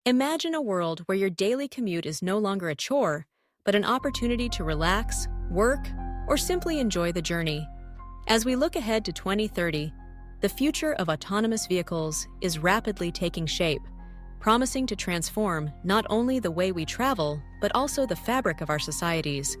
Imagine a world where your daily commute is no longer a chore, but an opportunity to relax, work, or simply enjoy the journey. As we look ahead to 2030, the future of autonomous vehicles is rapidly taking shape, promising to transform not only the way we travel, but also the fabric of our societies.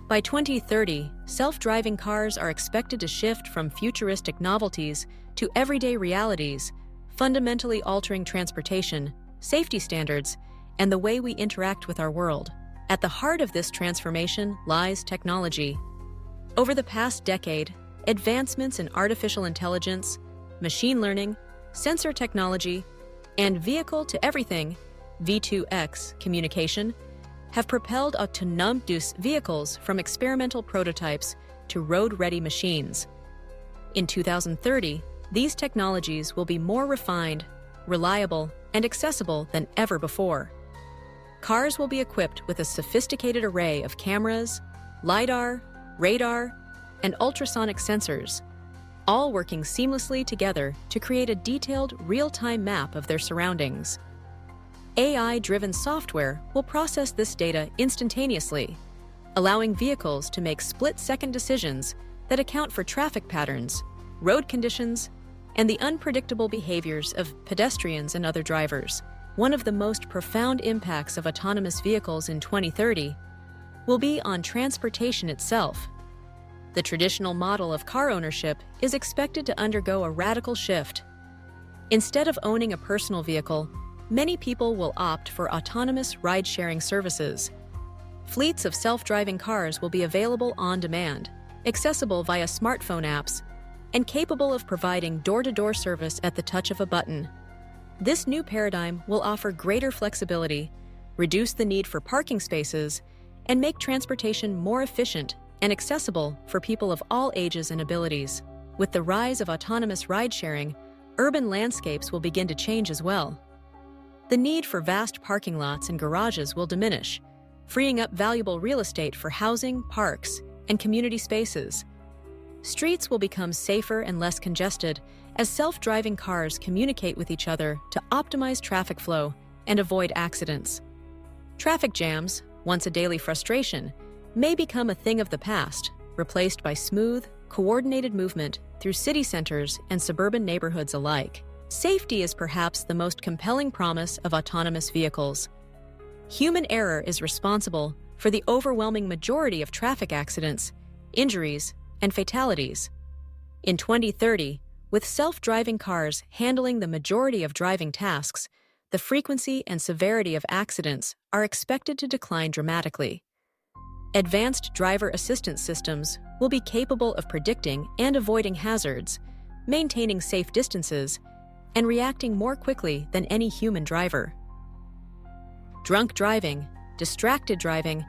By 2030, self-driving cars are expected to shift from futuristic novelties to everyday realities, fundamentally altering transportation, safety standards, and the way we interact with our world. At the heart of this transformation lies technology. Over the past decade, advancements in artificial intelligence, machine learning, sensor technology, and vehicle-to-everything (V2X) communication have propelled autonomous vehicles from experimental prototypes to road-ready machines. In 2030, these technologies will be more refined, reliable, and accessible than ever before. Cars will be equipped with a sophisticated array of cameras, LiDAR, radar, and ultrasonic sensors, all working seamlessly together to create a detailed, real-time map of their surroundings. AI-driven software will process this data instantaneously, allowing vehicles to make split-second decisions that account for traffic patterns, road conditions, and the unpredictable behaviors of pedestrians and other drivers. One of the most profound impacts of autonomous vehicles in 2030 will be on transportation itself. The traditional model of car ownership is expected to undergo a radical shift. Instead of owning a personal vehicle, many people will opt for autonomous ride-sharing services. Fleets of self-driving cars will be available on demand, accessible via smartphone apps, and capable of providing door-to-door service at the touch of a button. This new paradigm will offer greater flexibility, reduce the need for parking spaces, and make transportation more efficient and accessible for people of all ages and abilities. With the rise of autonomous ride-sharing, urban landscapes will begin to change as well. The need for vast parking lots and garages will diminish, freeing up valuable real estate for housing, parks, and community spaces. Streets will become safer and less congested as self-driving cars communicate with each other to optimize traffic flow and avoid accidents. Traffic jams, once a daily frustration, may become a thing of the past, replaced by smooth, coordinated movement through city centers and suburban neighborhoods alike. Safety is perhaps the most compelling promise of autonomous vehicles. Human error is responsible for the overwhelming majority of traffic accidents, injuries, and fatalities. In 2030, with self-driving cars handling the majority of driving tasks, the frequency and severity of accidents are expected to decline dramatically. Advanced driver assistance systems will be capable of predicting and avoiding hazards, maintaining safe distances, and reacting more quickly than any human driver. Drunk driving, distracted driving,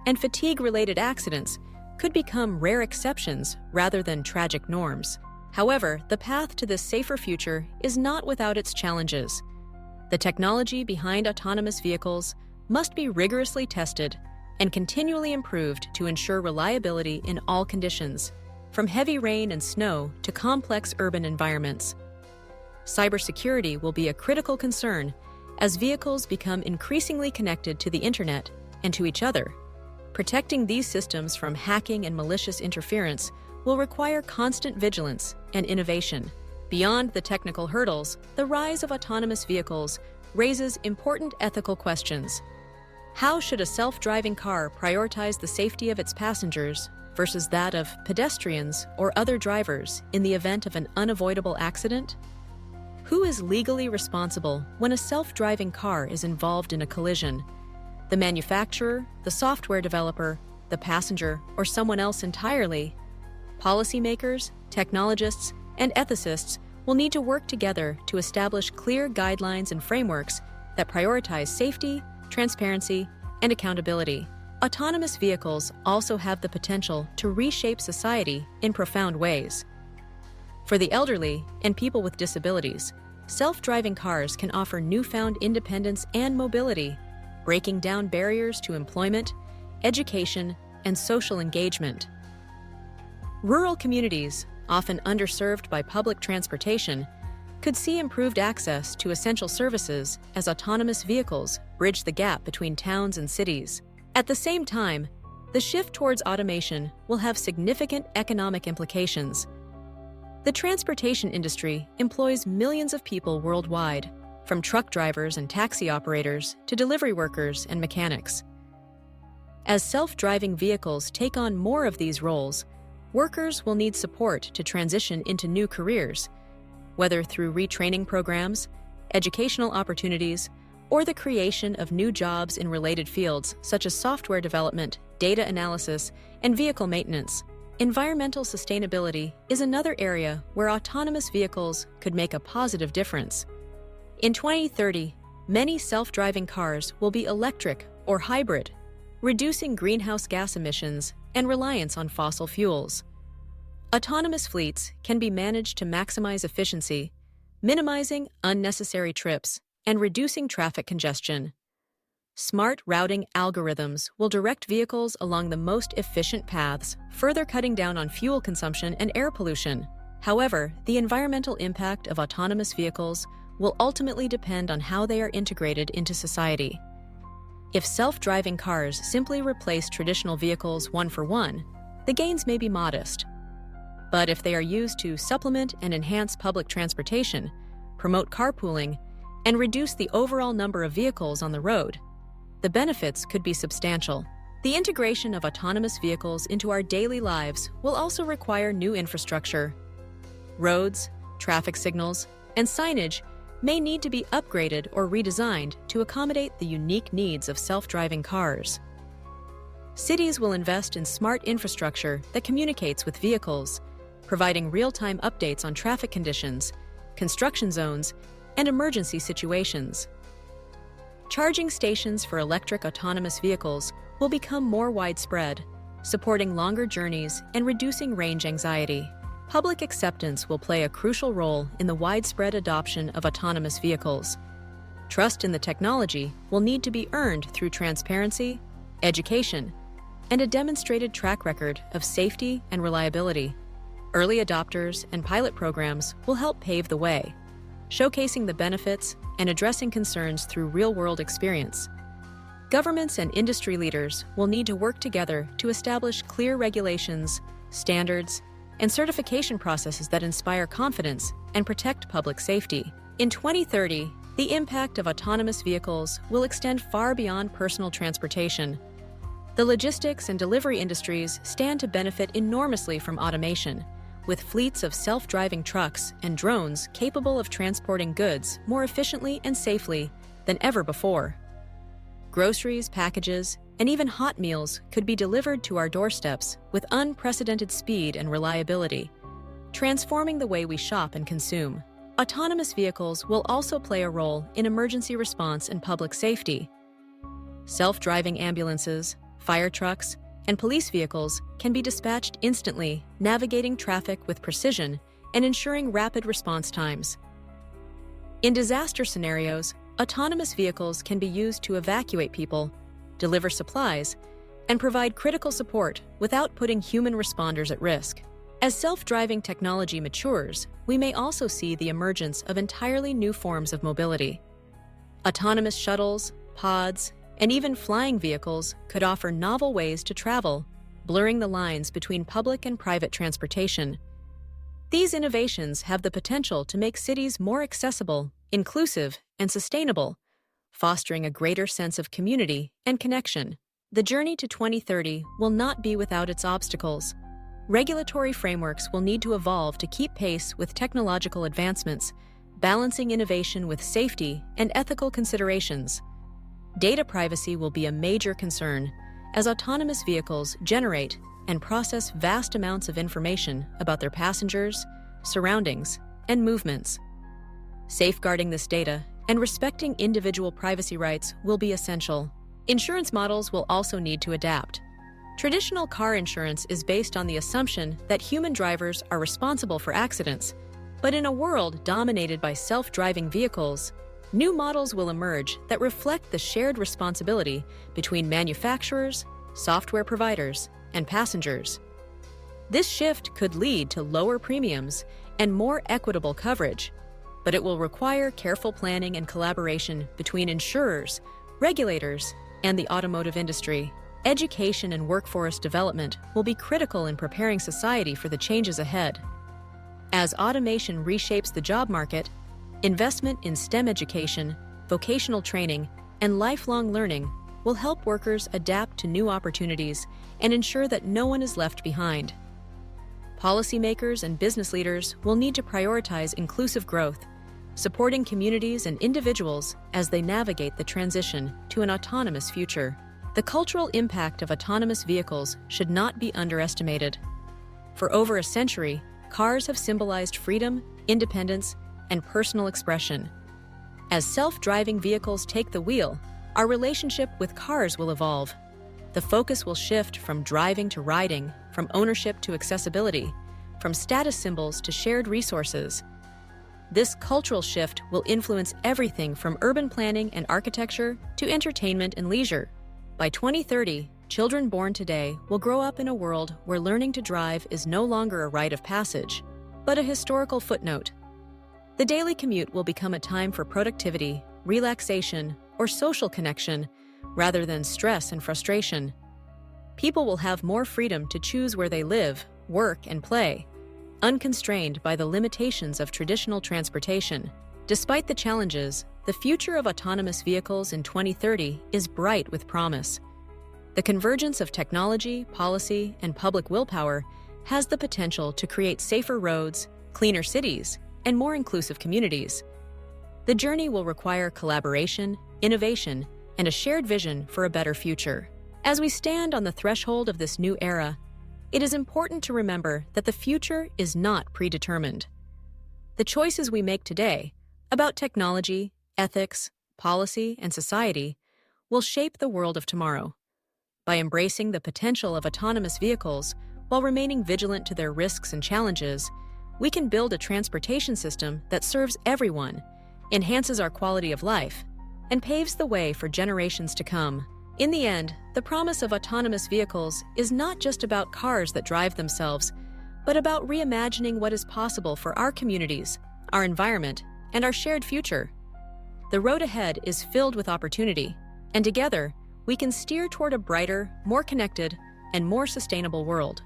and fatigue-related accidents could become rare exceptions rather than tragic norms. However, the path to this safer future is not without its challenges. The technology behind autonomous vehicles must be rigorously tested and continually improved to ensure reliability in all conditions, from heavy rain and snow to complex urban environments. Cybersecurity will be a critical concern as vehicles become increasingly connected to the internet and to each other. Protecting these systems from hacking and malicious interference will require constant vigilance and innovation. Beyond the technical hurdles, the rise of autonomous vehicles raises important ethical questions. How should a self-driving car prioritize the safety of its passengers versus that of pedestrians or other drivers in the event of an unavoidable accident? Who is legally responsible when a self-driving car is involved in a collision? The manufacturer, the software developer, the passenger, or someone else entirely? Policymakers, technologists, and ethicists will need to work together to establish clear guidelines and frameworks that prioritize safety, transparency, and accountability. Autonomous vehicles also have the potential to reshape society in profound ways. For the elderly and people with disabilities, self-driving cars can offer newfound independence and mobility, breaking down barriers to employment, education, and social engagement. Rural communities, often underserved by public transportation, could see improved access to essential services as autonomous vehicles bridge the gap between towns and cities. At the same time, the shift towards automation will have significant economic implications. The transportation industry employs millions of people worldwide, from truck drivers and taxi operators to delivery workers and mechanics. As self-driving vehicles take on more of these roles, workers will need support to transition into new careers, whether through retraining programs, educational opportunities, or the creation of new jobs in related fields such as software development, data analysis, and vehicle maintenance. Environmental sustainability is another area where autonomous vehicles could make a positive difference. In 2030, many self-driving cars will be electric or hybrid, reducing greenhouse gas emissions and reliance on fossil fuels. Autonomous fleets can be managed to maximize efficiency, minimizing unnecessary trips and reducing traffic congestion. Smart routing algorithms will direct vehicles along the most efficient paths, further cutting down on fuel consumption and air pollution. However, the environmental impact of autonomous vehicles will ultimately depend on how they are integrated into society. If self-driving cars simply replace traditional vehicles one for one, the gains may be modest. But if they are used to supplement and enhance public transportation, promote carpooling, and reduce the overall number of vehicles on the road, the benefits could be substantial. The integration of autonomous vehicles into our daily lives will also require new infrastructure. Roads, traffic signals, and signage may need to be upgraded or redesigned to accommodate the unique needs of self-driving cars. Cities will invest in smart infrastructure that communicates with vehicles, providing real-time updates on traffic conditions, construction zones, and emergency situations. Charging stations for electric autonomous vehicles will become more widespread, supporting longer journeys and reducing range anxiety. Public acceptance will play a crucial role in the widespread adoption of autonomous vehicles. Trust in the technology will need to be earned through transparency, education, and a demonstrated track record of safety and reliability. Early adopters and pilot programs will help pave the way, showcasing the benefits and addressing concerns through real-world experience. Governments and industry leaders will need to work together to establish clear regulations, standards, and certification processes that inspire confidence and protect public safety. In 2030, the impact of autonomous vehicles will extend far beyond personal transportation. The logistics and delivery industries stand to benefit enormously from automation, with fleets of self-driving trucks and drones capable of transporting goods more efficiently and safely than ever before. Groceries, packages, and even hot meals could be delivered to our doorsteps with unprecedented speed and reliability, transforming the way we shop and consume. Autonomous vehicles will also play a role in emergency response and public safety. Self-driving ambulances, fire trucks, and police vehicles can be dispatched instantly, navigating traffic with precision and ensuring rapid response times. In disaster scenarios, autonomous vehicles can be used to evacuate people, deliver supplies, and provide critical support without putting human responders at risk. As self-driving technology matures, we may also see the emergence of entirely new forms of mobility. Autonomous shuttles, pods, and even flying vehicles could offer novel ways to travel, blurring the lines between public and private transportation. These innovations have the potential to make cities more accessible, inclusive, and sustainable, fostering a greater sense of community and connection. The journey to 2030 will not be without its obstacles. Regulatory frameworks will need to evolve to keep pace with technological advancements, balancing innovation with safety and ethical considerations. Data privacy will be a major concern as autonomous vehicles generate and process vast amounts of information about their passengers, surroundings, and movements. Safeguarding this data and respecting individual privacy rights will be essential. Insurance models will also need to adapt. Traditional car insurance is based on the assumption that human drivers are responsible for accidents, but in a world dominated by self-driving vehicles, new models will emerge that reflect the shared responsibility between manufacturers, software providers, and passengers. This shift could lead to lower premiums and more equitable coverage, but it will require careful planning and collaboration between insurers, regulators, and the automotive industry. Education and workforce development will be critical in preparing society for the changes ahead. As automation reshapes the job market, investment in STEM education, vocational training, and lifelong learning will help workers adapt to new opportunities and ensure that no one is left behind. Policymakers and business leaders will need to prioritize inclusive growth, supporting communities and individuals as they navigate the transition to an autonomous future. The cultural impact of autonomous vehicles should not be underestimated. For over a century, cars have symbolized freedom, independence, and personal expression. As self-driving vehicles take the wheel, our relationship with cars will evolve. The focus will shift from driving to riding, from ownership to accessibility, from status symbols to shared resources. This cultural shift will influence everything from urban planning and architecture to entertainment and leisure. By 2030, children born today will grow up in a world where learning to drive is no longer a rite of passage, but a historical footnote. The daily commute will become a time for productivity, relaxation, or social connection, rather than stress and frustration. People will have more freedom to choose where they live, work, and play, unconstrained by the limitations of traditional transportation. Despite the challenges, the future of autonomous vehicles in 2030 is bright with promise. The convergence of technology, policy, and public willpower has the potential to create safer roads, cleaner cities, and more inclusive communities. The journey will require collaboration, innovation, and a shared vision for a better future. As we stand on the threshold of this new era, it is important to remember that the future is not predetermined. The choices we make today about technology, ethics, policy, and society will shape the world of tomorrow. By embracing the potential of autonomous vehicles while remaining vigilant to their risks and challenges, we can build a transportation system that serves everyone, enhances our quality of life, and paves the way for generations to come. In the end, the promise of autonomous vehicles is not just about cars that drive themselves, but about reimagining what is possible for our communities, our environment, and our shared future. The road ahead is filled with opportunity, and together, we can steer toward a brighter, more connected, and more sustainable world.